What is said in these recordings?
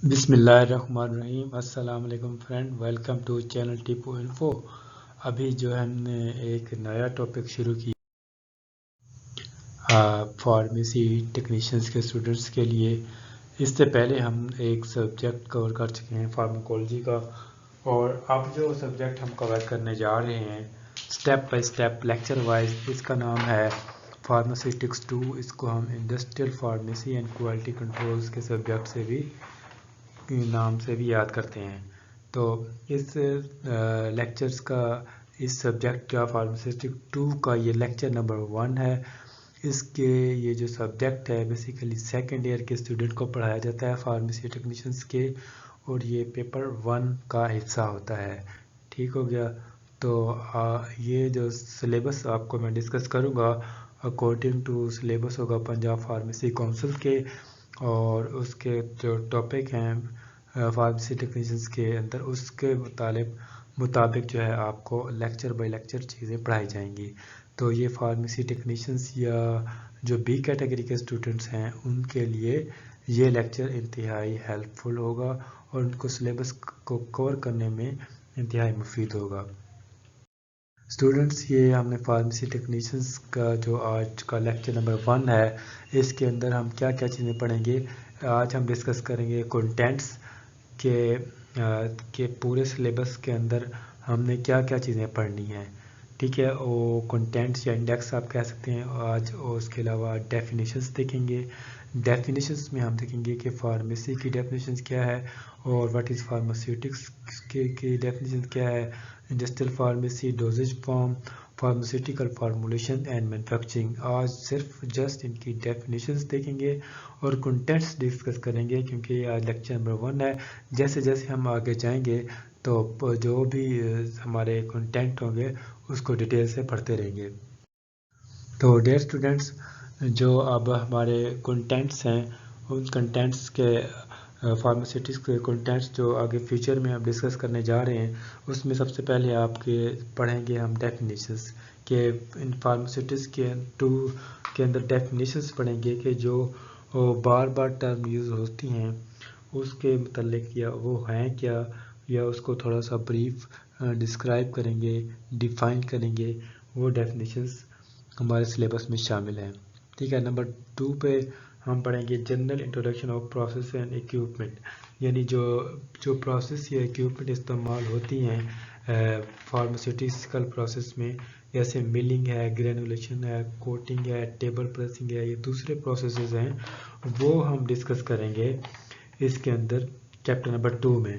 بسم اللہ الرحمن الرحیم۔ السلام علیکم friend, welcome to channel Tipu info. ابھی جو ہم نے ایک نیا ٹاپک شروع کیا فارمیسی ٹیکنیشینز کے اسٹوڈنٹس کے لیے۔ اس سے پہلے ہم ایک سبجیکٹ کور کر چکے ہیں فارماکولوجی کا، اور اب جو سبجیکٹ ہم کور کرنے جا رہے ہیں step by step lecture wise, اس کا نام ہے فارماسیوٹکس 2۔ اس کو ہم industrial pharmacy and quality controls کے سبجیکٹ سے بھی نام سے بھی یاد کرتے ہیں۔ تو اس لیکچرز کا اس سبجیکٹ کا فارماسیوٹک 2 کا یہ لیکچر نمبر 1 ہے۔ اس کے یہ جو سبجیکٹ ہے بیسیکلی سیکنڈ ایئر کے اسٹوڈنٹ کو پڑھایا جاتا ہے فارمیسی ٹیکنیشینز کے، اور یہ پیپر 1 کا حصہ ہوتا ہے۔ ٹھیک ہو گیا؟ تو یہ جو سلیبس آپ کو میں ڈسکس کروں گا اکارڈنگ ٹو سلیبس ہوگا پنجاب فارمیسی کونسل کے، اور اس کے جو ٹاپک ہیں فارمیسی ٹیکنیشینز کے اندر اس کے مطابق جو ہے آپ کو لیکچر بائی لیکچر چیزیں پڑھائی جائیں گی۔ تو یہ فارمیسی ٹیکنیشینز یا جو بی کیٹیگری کے اسٹوڈنٹس ہیں ان کے لیے یہ لیکچر انتہائی ہیلپ فل ہوگا، اور ان کو سلیبس کو کور کرنے میں انتہائی مفید ہوگا۔ اسٹوڈنٹس، یہ ہم نے فارمیسی ٹیکنیشینز کا جو آج کا لیکچر نمبر 1 ہے، اس کے اندر ہم کیا کیا چیزیں پڑھیں گے۔ آج ہم ڈسکس کریں گے کنٹینٹس کہ پورے سلیبس کے اندر ہم نے کیا کیا چیزیں پڑھنی ہیں۔ ٹھیک ہے، وہ کنٹینٹس یا انڈیکس آپ کہہ سکتے ہیں آج، اور اس کے علاوہ ڈیفینیشنز دیکھیں گے۔ ڈیفینیشنز میں ہم دیکھیں گے کہ فارمیسی کی ڈیفینیشنز کیا ہے، اور واٹ از فارماسیوٹکس کی ڈیفینیشن کیا ہے، industrial pharmacy, dosage form, pharmaceutical formulation and manufacturing. آج صرف جسٹ ان کی ڈیفینیشنز دیکھیں گے اور کنٹینٹس ڈسکس کریں گے، کیونکہ یہ آج لیکچر نمبر 1 ہے۔ جیسے جیسے ہم آگے جائیں گے تو جو بھی ہمارے کنٹینٹ ہوں گے اس کو ڈیٹیل سے پڑھتے رہیں گے۔ تو ڈیئر اسٹوڈنٹس، جو اب ہمارے کنٹینٹس ہیں ان کنٹینٹس کے فارماسیوٹکس کے کنٹینٹس جو آگے فیوچر میں ہم ڈسکس کرنے جا رہے ہیں، اس میں سب سے پہلے آپ کے پڑھیں گے ہم ڈیفینیشنز کہ ان فارماسیوٹکس کے 2 کے اندر ڈیفینیشنز پڑھیں گے کہ جو بار بار ٹرم یوز ہوتی ہیں اس کے متعلق، یا وہ ہیں کیا، یا اس کو تھوڑا سا بریف ڈسکرائب کریں گے، ڈیفائن کریں گے۔ وہ ڈیفینیشنز ہمارے سلیبس میں شامل ہیں۔ ٹھیک ہے، نمبر 2 پہ ہم پڑھیں گے general introduction of process and equipment, یعنی جو پروسیس یا ایکوپمنٹ استعمال ہوتی ہیں فارماسیوٹیکل پروسیس میں، جیسے ملنگ ہے، گرینولیشن ہے، کوٹنگ ہے، ٹیبل پریسنگ ہے، یہ دوسرے پروسیسز ہیں، وہ ہم ڈسکس کریں گے اس کے اندر چیپٹر نمبر 2 میں۔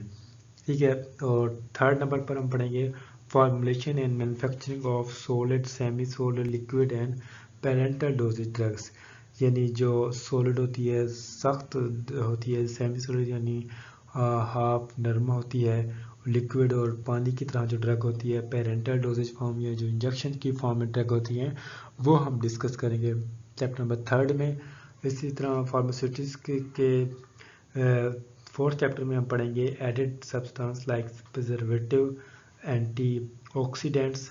ٹھیک ہے، اور 3rd نمبر پر ہم پڑھیں گے formulation and manufacturing of sold, semi sold, liquid and parental dosage drugs, یعنی جو سولڈ ہوتی ہے، سخت ہوتی ہے، سیمی سولڈ یعنی ہاف نرم ہوتی ہے، لکوڈ اور پانی کی طرح جو ڈرگ ہوتی ہے، پیرنٹل ڈوزیج فارم یا جو انجیکشن کی فارم میں ڈرگ ہوتی ہیں، وہ ہم ڈسکس کریں گے چیپٹر نمبر 3 میں۔ اسی طرح فارماسیوٹکس کے 4th چیپٹر میں ہم پڑھیں گے added substance like preservative, antioxidants,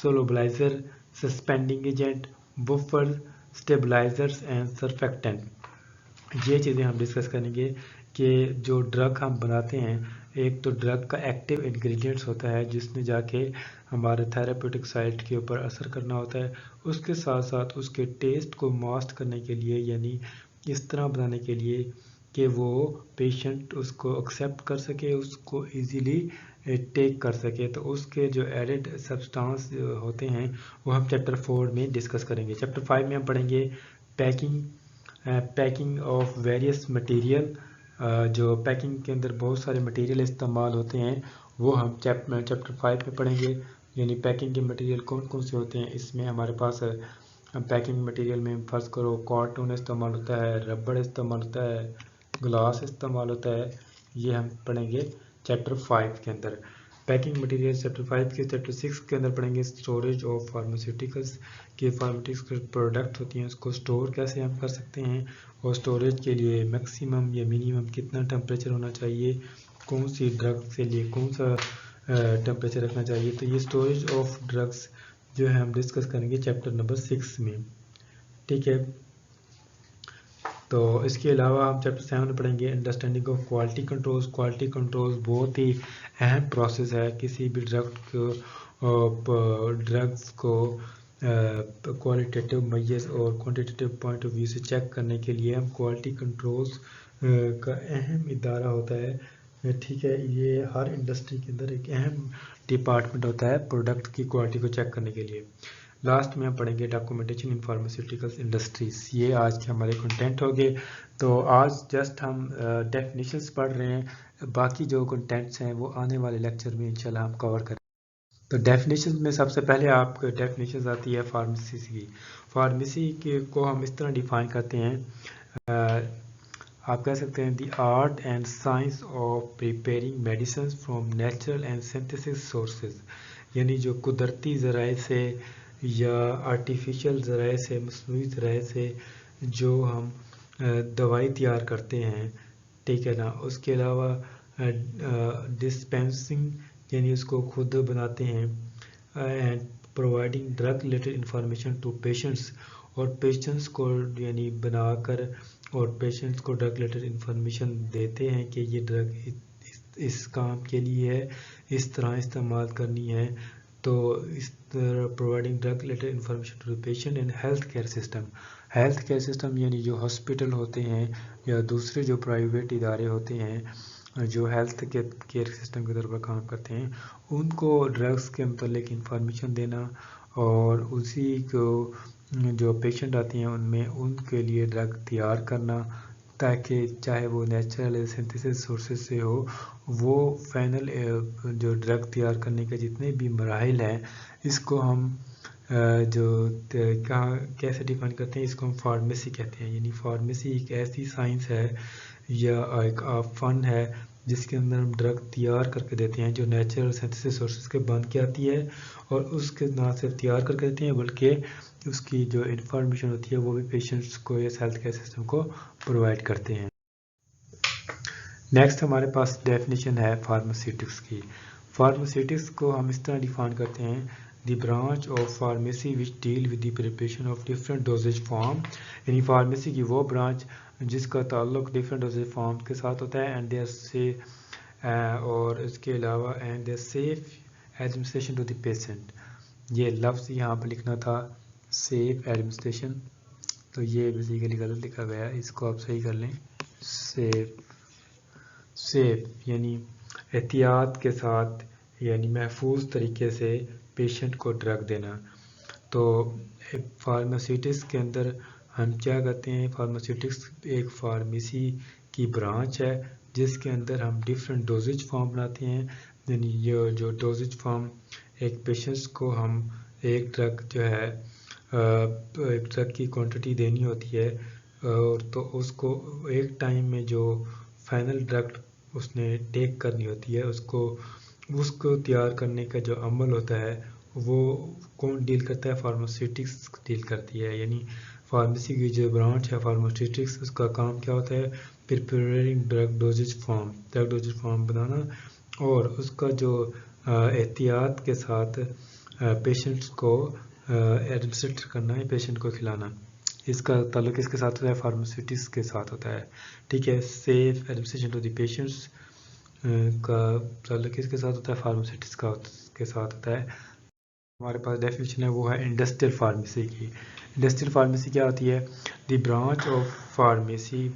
solubiliser, suspending agent, buffer, stabilisers and surfactant. یہ چیزیں ہم ڈسکس کریں گے کہ جو ڈرگ ہم بناتے ہیں، ایک تو ڈرگ کا ایکٹیو انگریڈینٹس ہوتا ہے جس نے جا کے ہمارے تھیراپیوٹک سائٹ کے اوپر اثر کرنا ہوتا ہے، اس کے ساتھ ساتھ اس کے ٹیسٹ کو ماسک کرنے کے لیے، یعنی اس طرح بنانے کے لیے کہ وہ پیشنٹ اس کو ایکسیپٹ کر سکے، اس کو ایزیلی ٹیک کر سکے، تو اس کے جو ایڈڈ سبسٹانس ہوتے ہیں وہ ہم چیپٹر 4 میں ڈسکس کریں گے۔ چیپٹر 5 میں ہم پڑھیں گے پیکنگ آف ویریس مٹیریل، جو پیکنگ کے اندر بہت سارے مٹیریل استعمال ہوتے ہیں، وہ ہم چیپٹر 5 میں پڑھیں گے، یعنی پیکنگ کے مٹیریل کون کون سے ہوتے ہیں۔ اس میں ہمارے پاس پیکنگ مٹیریل میں فرض کرو کارٹون استعمال ہوتا ہے، ربڑ استعمال ہوتا ہے، گلاس استعمال ہوتا ہے، یہ ہم پڑھیں گے چیپٹر 5 کے اندر۔ پیکنگ مٹیریل چیپٹر 5 کے چیپٹر 6 کے اندر پڑھیں گے اسٹوریج آف فارماسیوٹیکلس، کہ فارماسیوٹیکل پروڈکٹ ہوتی ہیں اس کو اسٹور کیسے ہم کر سکتے ہیں، اور اسٹوریج کے لیے میکسیمم یا منیمم کتنا ٹمپریچر ہونا چاہیے، کون سی ڈرگ کے لیے کون سا ٹمپریچر رکھنا چاہیے۔ تو یہ اسٹوریج آف ڈرگس جو ہے ہم ڈسکس کریں گے چیپٹر نمبر 6 میں۔ ٹھیک ہے، تو اس کے علاوہ ہم چیپٹر 7 میں پڑھیں گے understanding of quality controls. Quality controls بہت ہی اہم پروسیس ہے. کسی بھی ڈرگس کو کوالٹیٹیو میجرز اور کوانٹیٹیو پوائنٹ آف ویو سے چیک کرنے کے لیے ہم کوالٹی کنٹرولز کا اہم ادارہ ہوتا ہے. ٹھیک ہے، یہ ہر انڈسٹری کے اندر ایک اہم ڈپارٹمنٹ ہوتا ہے پروڈکٹ کی کوالٹی کو چیک کرنے کے لیے. لاسٹ میں ہم پڑھیں گے ڈاکومنٹیشن ان فارماسیوٹیکل انڈسٹریز. یہ آج کے ہمارے کنٹینٹ ہو گئے. تو آج جسٹ ہم ڈیفینیشنز پڑھ رہے ہیں. باقی جو کنٹینٹس ہیں وہ آنے والے لیکچر میں انشاءاللہ ہم کور کریں. تو ڈیفینیشنز میں سب سے پہلے آپ کو ڈیفینیشنز آتی ہے فارمیسی کی. فارمیسی کو ہم اس طرح ڈیفائن کرتے ہیں، آپ کہہ سکتے ہیں the art and science of preparing medicines from natural and synthesis sources. یعنی جو قدرتی ذرائع سے یا آرٹیفیشل ذرائع سے، مصنوعی ذرائع سے جو ہم دوائی تیار کرتے ہیں، ٹھیک ہے نا. اس کے علاوہ ڈسپینسنگ یعنی اس کو خود بناتے ہیں، and providing drug related information to patients, اور پیشنٹس کو یعنی بنا کر اور پیشنٹس کو ڈرگ ریلیٹڈ انفارمیشن دیتے ہیں کہ یہ ڈرگ اس کام کے لیے ہے، اس طرح استعمال کرنی ہے. تو اس طرح providing drug related information to patient and health care system. Health care system یعنی جو ہاسپٹل ہوتے ہیں یا دوسرے جو پرائیویٹ ادارے ہوتے ہیں جو ہیلتھ کیئر سسٹم کے طور پر کام کرتے ہیں، ان کو ڈرگس کے متعلق انفارمیشن دینا، اور اسی کو جو پیشنٹ آتے ہیں ان میں ان کے لیے ڈرگ تیار کرنا، تاکہ چاہے وہ نیچرل سنتھیسس سورسز سے ہو، وہ فائنل جو ڈرگ تیار کرنے کے جتنے بھی مراحل ہیں اس کو ہم جو کیسے ڈیفائن کرتے ہیں، اس کو ہم فارمیسی کہتے ہیں. یعنی فارمیسی ایک ایسی سائنس ہے یا ایک فن ہے جس کے اندر ہم ڈرگ تیار کر کے دیتے ہیں جو نیچرل سنتھیسس سورسز کے بن کے آتی ہے، اور اس کے نہ صرف تیار کر کے دیتے ہیں بلکہ اس کی جو انفارمیشن ہوتی ہے وہ بھی پیشنٹس کو یا ہیلتھ کیئر سسٹم کو پرووائڈ کرتے ہیں. نیکسٹ ہمارے پاس ڈیفینیشن ہے فارماسیوٹکس کی. فارماسیوٹکس کو ہم اس طرح ڈیفائن کرتے ہیں، the branch of pharmacy which deal with the preparation of different dosage form. یعنی فارمیسی کی وہ برانچ جس کا تعلق ڈفرینٹ ڈوزیج فارم کے ساتھ ہوتا ہے، اینڈ دے سے اور اس کے علاوہ and the safe administration to the patient. یہ لفظ یہاں پہ لکھنا تھا سیف ایڈمنسٹریشن، تو یہ بیسیکلی غلط لکھا گیا ہے، اس کو آپ صحیح کر لیں. سیف یعنی احتیاط کے ساتھ، یعنی محفوظ طریقے سے پیشنٹ کو ڈرگ دینا. تو فارماسیوٹکس کے اندر ہم کیا کرتے ہیں، فارماسیوٹکس ایک فارمیسی کی برانچ ہے جس کے اندر ہم ڈفرینٹ ڈوزیج فارم بناتے ہیں. یعنی یہ جو ڈوزیج فارم ایک پیشنٹس کو ہم ایک ڈرگ جو ہے ایک ڈرگ کی کوانٹٹی دینی ہوتی ہے، اور تو اس کو ایک ٹائم میں جو فائنل ڈرگ اس نے ٹیک کرنی ہوتی ہے، اس کو تیار کرنے کا جو عمل ہوتا ہے وہ کون ڈیل کرتا ہے، فارماسیوٹکس ڈیل کرتی ہے. یعنی فارمیسی کی جو برانچ ہے فارماسیوٹکس، اس کا کام کیا ہوتا ہے، پریپیئرنگ ڈرگ ڈوزیج فارم بنانا، اور اس کا جو احتیاط کے ساتھ پیشنٹس کو ایڈمنسٹر کرنا ہے، پیشنٹ کو کھلانا. اس کا تعلق کس کے ساتھ ہوتا ہے، فارماسیوٹکس کے ساتھ ہوتا ہے. ٹھیک ہے، safe administration to the patients کا تعلق کس کے ساتھ ہوتا ہے، فارماسیوٹکس کے ساتھ ہوتا ہے. ہمارے پاس ڈیفینیشن ہے وہ ہے انڈسٹریل فارمیسی کی. انڈسٹریل فارمیسی کیا ہوتی ہے، the branch of pharmacy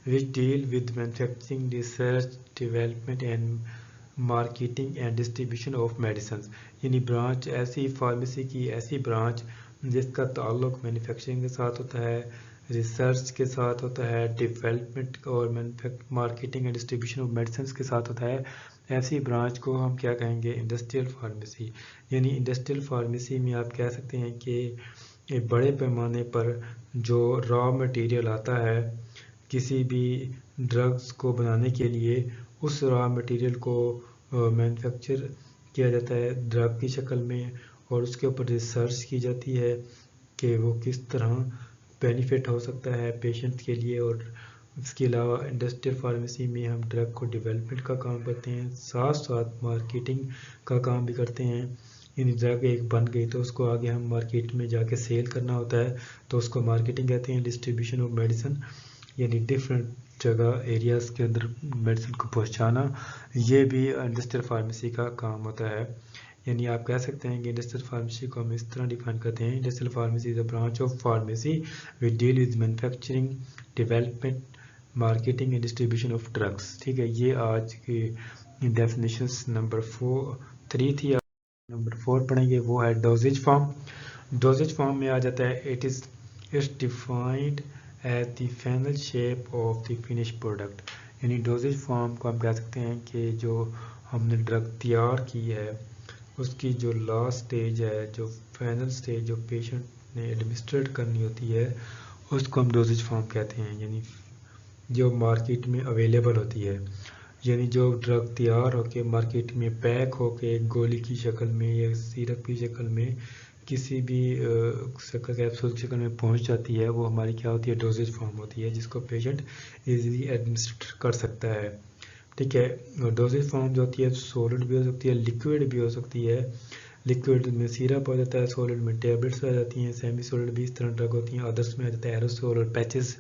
which deal with manufacturing, research, development and marketing and distribution of medicines. یعنی برانچ ایسی فارمیسی کی ایسی برانچ جس کا تعلق مینوفیکچرنگ کے ساتھ ہوتا ہے، ریسرچ کے ساتھ ہوتا ہے، ڈیولپمنٹ اور marketing and distribution of medicines کے ساتھ ہوتا ہے. ایسی برانچ کو ہم کیا کہیں گے، انڈسٹریل فارمیسی. یعنی انڈسٹریل فارمیسی میں آپ کہہ سکتے ہیں کہ بڑے پیمانے پر جو را مٹیریل آتا ہے کسی بھی ڈرگس کو بنانے کے لیے، اس را مٹیریل کو مینوفیکچر کیا جاتا ہے ڈرگ کی شکل میں، اور اس کے اوپر ریسرچ کی جاتی ہے کہ وہ کس طرح بینیفٹ ہو سکتا ہے پیشنٹ کے لیے. اور اس کے علاوہ انڈسٹریل فارمیسی میں ہم ڈرگ کو ڈیولپمنٹ کا کام کرتے ہیں، ساتھ ساتھ مارکیٹنگ کا کام بھی کرتے ہیں. یعنی ڈرگ ایک بن گئی تو اس کو آگے ہم مارکیٹ میں جا کے سیل کرنا ہوتا ہے تو اس کو مارکیٹنگ کہتے ہیں. ڈسٹریبیوشن آف میڈیسن یعنی ڈفرینٹ جگہ ایریاز کے اندر میڈیسن کو پہنچانا، یہ بھی انڈسٹریل فارمیسی کا کام ہوتا ہے. یعنی آپ کہہ سکتے ہیں کہ انڈسٹریل فارمیسی کو ہم اس طرح ڈیفائن کرتے ہیں: industrial pharmacy is a branch of pharmacy which deal with manufacturing, development, marketing and distribution of drugs. ٹھیک ہے، یہ آج کی ڈیفینیشنس نمبر 3 تھی. نمبر 4 پڑھیں گے، وہ ہے ڈوزیج فارم. ڈوزیج فارم میں آ جاتا ہے it's defined as the final shape of the finish product. یعنی ڈوزیج فارم کو ہم کہہ سکتے ہیں کہ جو ہم نے ڈرگ تیار کی ہے اس کی جو لاسٹ سٹیج ہے، جو فائنل سٹیج جو پیشنٹ نے ایڈمنسٹریٹ کرنی ہوتی ہے، اس کو ہم ڈوزیج فارم کہتے ہیں. یعنی جو مارکیٹ میں اویلیبل ہوتی ہے، یعنی جو ڈرگ تیار ہو کے مارکیٹ میں پیک ہو کے گولی کی شکل میں یا سیرپ کی شکل میں کسی بھی کیپسول کی شکل میں پہنچ جاتی ہے، وہ ہماری کیا ہوتی ہے؟ ڈوزیج فارم ہوتی ہے، جس کو پیشنٹ ایزیلی ایڈمنسٹر کر سکتا ہے. ٹھیک ہے، ڈوزیج فارم جو ہوتی ہے سولڈ بھی ہو سکتی ہے، لیکوڈ بھی ہو سکتی ہے. لیکوڈ میں سیرپ ہو جاتا ہے، سولڈ میں ٹیبلٹس آ جاتی ہیں، سیمی سولڈ بھی اس طرح ڈرگ ہوتی ہیں، ادرس میں آ جاتا ہے ایروسول اور پیچز.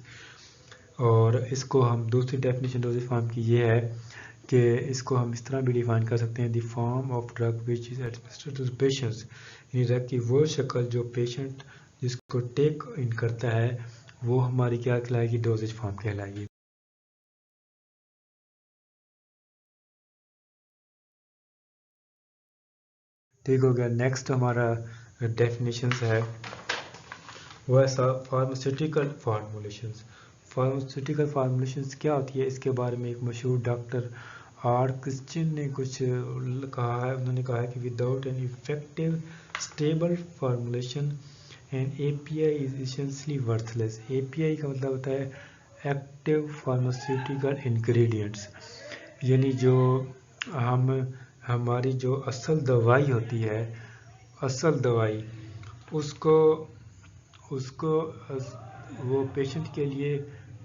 اور اس کو ہم دوسری ڈیفینیشن ڈوزیج فارم کی یہ ہے کہ اس کو ہم اس طرح بھی ڈیفائن کر سکتے ہیں: the form of drug which is administered to patients. یعنی ڈرگ کی وہ شکل جو پیشنٹ جس کو ٹیک ان کرتا ہے وہ ہماری کیا کہلائے گی؟ ڈوزیج فارم کہلائے گی. ٹھیک ہو گیا. نیکسٹ ہمارا ڈیفینیشنز ہے وہ ایسا فارماسیوٹیکل فارمولیشنز. فارماسیوٹیکل فارمولیشنز کیا ہوتی ہے؟ اس کے بارے میں ایک مشہور ڈاکٹر آر کرسچن نے کچھ کہا ہے. انہوں نے کہا ہے کہ without an effective stable formulation an A P I is essentially worthless. A P I کا مطلب ہوتا ہے ایکٹیو فارماسیوٹیکل انگریڈینٹس. یعنی جو ہماری جو اصل دوائی ہوتی ہے، اصل دوائی اس کو وہ پیشنٹ کے لیے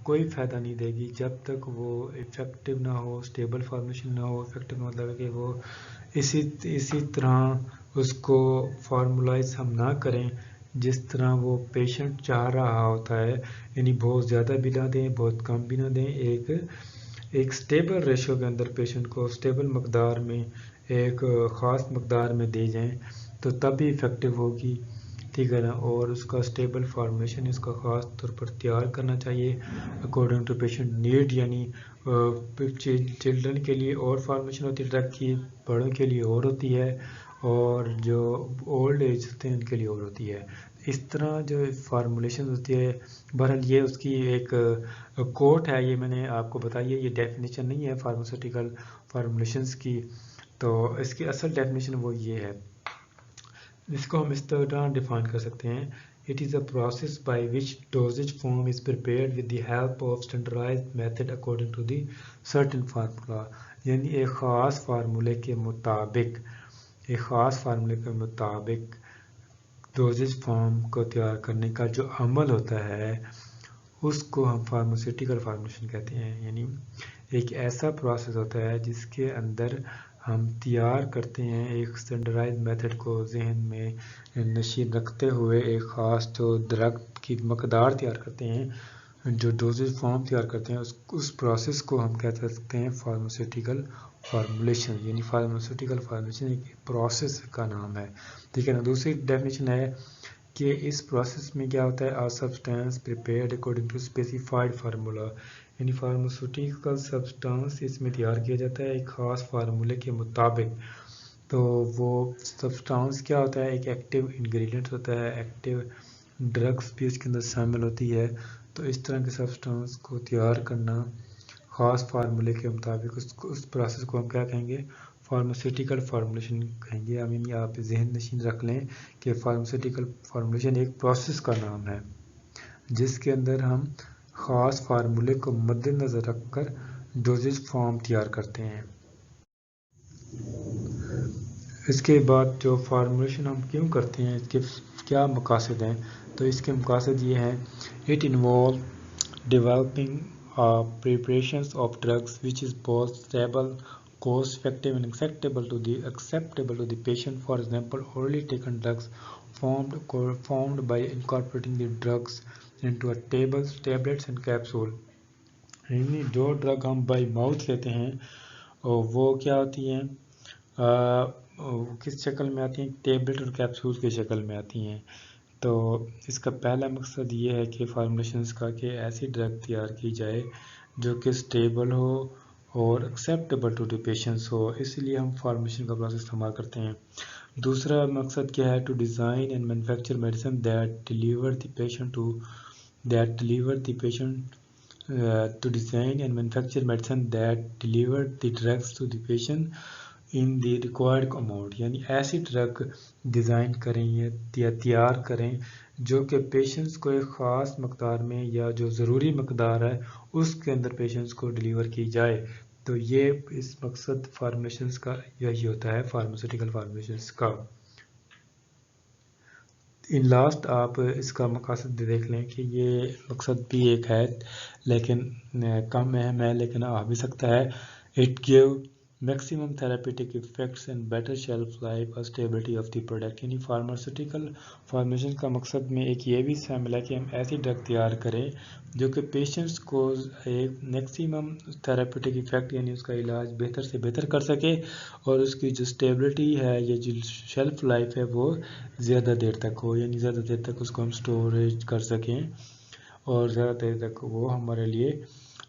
کوئی فائدہ نہیں دے گی جب تک وہ افیکٹو نہ ہو، اسٹیبل فارمولیشن نہ ہو. افیکٹو مطلب ہے کہ وہ اسی طرح اس کو فارمولائز ہم نہ کریں جس طرح وہ پیشنٹ چاہ رہا ہوتا ہے. یعنی بہت زیادہ بھی نہ دیں، بہت کم بھی نہ دیں، ایک اسٹیبل ریشو کے اندر پیشنٹ کو اسٹیبل مقدار میں ایک خاص مقدار میں دے جائیں تو تب بھی افیکٹو ہوگی. ٹھیک ہے نا. اور اس کا اسٹیبل فارمولیشن اس کا خاص طور پر تیار کرنا چاہیے اکارڈنگ ٹو پیشنٹ نیڈ. یعنی چلڈرن کے لیے اور فارمولیشن ہوتی ہے ڈرگ کی، بڑوں کے لیے اور ہوتی ہے، اور جو اولڈ ایج ہوتے ہیں ان کے لیے اور ہوتی ہے. اس طرح جو فارمولیشن ہوتی ہے، بہرحال یہ اس کی ایک کوٹ ہے، یہ میں نے آپ کو بتائی ہے، یہ ڈیفینیشن نہیں ہے فارماسیوٹیکل فارمولیشنز کی. تو اس کی اصل ڈیفینیشن وہ یہ ہے، اس کو ہم اس طرح ڈیفائن کر سکتے ہیں: It is a process by which dosage form is prepared with the help of standardized method according to the certain formula. یعنی ایک خاص فارمولے کے مطابق ڈوزیج فارم کو تیار کرنے کا جو عمل ہوتا ہے اس کو ہم فارماسیوٹیکل فارمولیشن کہتے ہیں. یعنی ایک ایسا پروسیس ہوتا ہے جس کے اندر ہم تیار کرتے ہیں ایک اسٹینڈرڈائز میتھڈ کو ذہن میں نشین رکھتے ہوئے ایک خاص جو ڈرگ کی مقدار تیار کرتے ہیں، جو ڈوزیج فارم تیار کرتے ہیں، اس پروسیس کو ہم کہہ سکتے ہیں فارماسیوٹیکل فارمولیشن. یعنی فارماسیوٹیکل فارمولیشن ایک پروسیس کا نام ہے. ٹھیک ہے نا. دوسری ڈیفینیشن ہے کہ اس پروسیس میں کیا ہوتا ہے: a substance prepared according to specified formula. یعنی فارماسیوٹیکل سبسٹانس اس میں تیار کیا جاتا ہے ایک خاص فارمولے کے مطابق. تو وہ سبسٹانس کیا ہوتا ہے؟ ایک ایکٹیو انگریڈینٹ ہوتا ہے، ایکٹیو ڈرگس بھی اس کے اندر شامل ہوتی ہے. تو اس طرح کے سبسٹانس کو تیار کرنا خاص فارمولے کے مطابق، اس پروسیس کو ہم کیا کہیں گے؟ فارماسیوٹیکل فارمولیشن کہیں گے. یعنی آپ ذہن نشین رکھ لیں کہ فارماسیوٹیکل فارمولیشن ایک پروسیس کا نام ہے جس کے اندر ہم خاص فارمولے کو مد نظر رکھ کر ڈوزیج فارم تیار کرتے ہیں. اس کے بعد جو فارمولیشن ہم کیوں کرتے ہیں، اس کے کیا مقاصد ہیں؟ تو اس کے مقاصد یہ ہیں: it involve developing preparations of drugs which is both stable cost effective and acceptable to the patient. For example, orally taken drugs formed by incorporating the drugs into a tablets and capsule. یعنی جو drug ہم by mouth لیتے ہیں وہ کیا ہوتی ہیں کس شکل میں آتی ہیں؟ ٹیبلٹ اور کیپسول کی شکل میں آتی ہیں. تو اس کا پہلا مقصد یہ ہے کہ فارمولیشنز کا کہ ایسی ڈرگ تیار کی جائے جو کہ اسٹیبل ہو اور ایکسیپٹیبل ٹو دی پیشنٹس ہو، اس لیے ہم فارمولیشن کا پروسیس استعمال کرتے ہیں. دوسرا مقصد کیا ہے؟ To design and manufacture medicine that deliver the patient to design and manufacture medicine that deliver the drugs to the patient in the required amount. یعنی ایسی ڈرگ ڈیزائن کریں یا تیار کریں جو کہ پیشنٹس کو ایک خاص مقدار میں یا جو ضروری مقدار ہے اس کے اندر پیشنٹس کو ڈیلیور کی جائے. تو یہ اس مقصد فارمولیشنز کا یہی ہوتا ہے، فارماسیوٹیکل فارمولیشنز کا. ان لاسٹ آپ اس کا مقاصد دیکھ لیں کہ یہ مقصد بھی ایک ہے لیکن کم اہم ہے لیکن آ بھی سکتا ہے. It give maximum therapeutic effects and better shelf life اور اسٹیبلٹی آف دی پروڈکٹ. یعنی فارماسیوٹیکل فارمیشن کا مقصد میں ایک یہ بھی شامل ہے کہ ہم ایسی ڈرگ تیار کریں جو کہ پیشنٹس کو ایک میکسیمم تھراپیوٹک افیکٹ یعنی اس کا علاج بہتر سے بہتر کر سکے اور اس کی جو اسٹیبلٹی ہے یا جو شیلف لائف ہے وہ زیادہ دیر تک ہو، یعنی زیادہ دیر تک اس کو ہم اسٹوریج کر سکیں اور زیادہ دیر تک وہ ہمارے لیے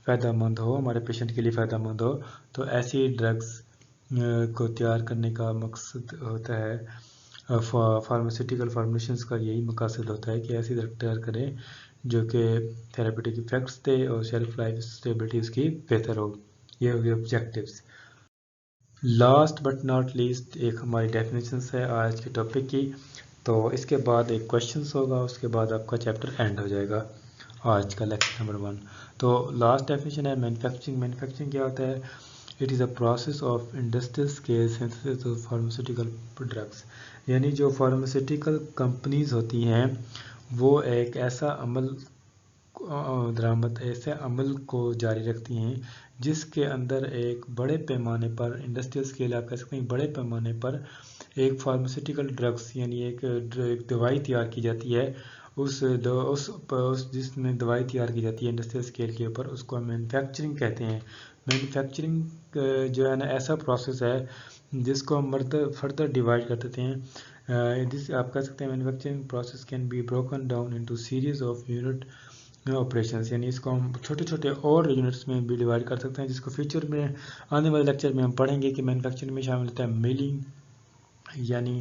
فائدہ مند ہو، ہمارے پیشنٹ کے لیے فائدہ مند ہو. تو ایسی ڈرگز کو تیار کرنے کا مقصد ہوتا ہے، فارماسیوٹیکل فارمولیشنز کا یہی مقاصد ہوتا ہے کہ ایسی ڈرگ تیار کریں جو کہ تھراپیوٹک افیکٹس دے اور شیلف لائف اسٹیبلٹی اس کی بہتر ہو. یہ ہو گئے objectives. Last but not least ایک ہماری ڈیفینیشنز ہے آج کے ٹاپک کی. تو اس کے بعد ایک کویشچنس ہوگا، اس کے بعد آپ کا چیپٹر اینڈ ہو جائے گا آج کا لیکچر نمبر 1. تو لاسٹ ڈیفینیشن ہے مینوفیکچرنگ. مینوفیکچرنگ کیا ہوتا ہے؟ It is a process of industrial scale synthesis of pharmaceutical drugs. یعنی جو فارماسیوٹیکل کمپنیز ہوتی ہیں وہ ایک ایسا عمل کو جاری رکھتی ہیں جس کے اندر ایک بڑے پیمانے پر انڈسٹریل اسکیل آپ کہہ سکتے ہیں بڑے پیمانے پر ایک فارماسیوٹیکل ڈرگس یعنی ایک دوائی تیار کی جاتی ہے. جس میں دوائی تیار کی جاتی ہے انڈسٹریل اسکیل کے اوپر اس کو ہم مینوفیکچرنگ کہتے ہیں. مینوفیکچرنگ جو ہے نا ایسا پروسیس ہے جس کو ہم فردر ڈیوائڈ کر دیتے ہیں. آپ کہہ سکتے ہیں manufacturing process can be broken down into series of unit operations. یعنی اس کو ہم چھوٹے چھوٹے اور یونٹس میں بھی ڈیوائڈ کر سکتے ہیں جس کو فیوچر میں آنے والے لیکچر میں ہم پڑھیں گے کہ مینوفیکچرنگ میں شامل ہوتا ہے میلنگ. یعنی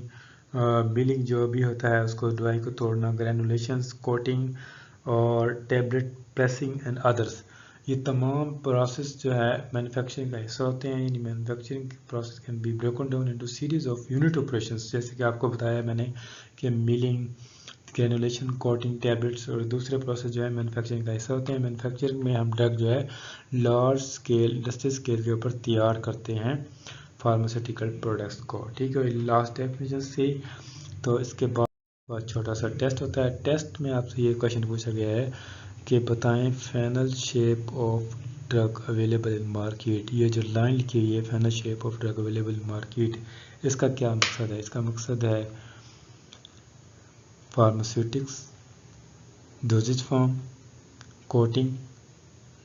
میلنگ جو بھی ہوتا ہے اس کو دوائی کو توڑنا، گرینولیشنز، کوٹنگ اور ٹیبلٹ پریسنگ اینڈ ادرس. یہ تمام پروسیس جو ہے مینوفیکچرنگ کا حصہ ہوتے ہیں. یعنی manufacturing process can be broken down into series of unit operations. جیسے کہ آپ کو بتایا میں نے کہ میلنگ، گرینولیشن، کوٹنگ، ٹیبلٹس اور دوسرے پروسیس جو ہے مینوفیکچرنگ کا حصہ ہوتے ہیں. مینوفیکچرنگ میں ہم ڈرگ جو ہے لارج اسکیل انڈسٹریل اسکیل کے اوپر تیار کرتے ہیں فارماسیوٹیکل پروڈکٹس کو. ٹھیک ہے، لاسٹ ڈیفینیشن سے. تو اس کے بعد چھوٹا سا ٹیسٹ ہوتا ہے. ٹیسٹ میں آپ سے یہ کویشچن پوچھا گیا ہے کہ بتائیں final shape of drug available in market. یہ جو لائن لکھی ہوئی ہے final shape of drug available in market, اس کا کیا مقصد ہے؟ اس کا مقصد ہے pharmaceutics, dosage form, coating,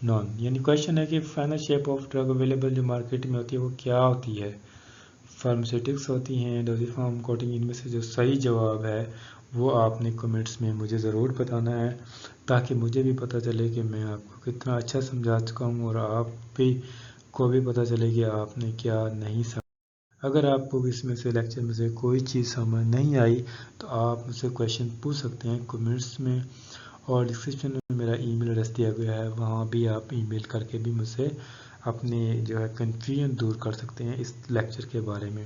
none. یعنی کویشچن ہے کہ final shape of drug available جو مارکیٹ میں ہوتی ہے وہ کیا ہوتی ہے؟ فارماسیوٹکس ہوتی ہیں، ڈوزیج فارم، کوٹنگ. ان میں سے جو صحیح جواب ہے وہ آپ نے کمنٹس میں مجھے ضرور بتانا ہے تاکہ مجھے بھی پتہ چلے کہ میں آپ کو کتنا اچھا سمجھا چکا ہوں اور آپ بھی کو بھی پتہ چلے کہ آپ نے کیا نہیں سمجھا. اگر آپ کو اس میں سے لیکچر میں سے کوئی چیز سمجھ نہیں آئی تو آپ مجھ سے کویشچن پوچھ سکتے ہیں کمنٹس میں، اور ڈسکرپشن میں میرا ای میل ایڈریس دیا گیا ہے، وہاں بھی آپ ای میل کر کے بھی مجھ سے اپنے جو ہے کنفیوژن دور کر سکتے ہیں اس لیکچر کے بارے میں.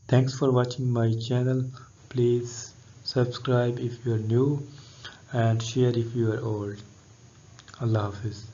Thanks for watching my channel. Please subscribe if you are new and share if you are old. اللہ حافظ.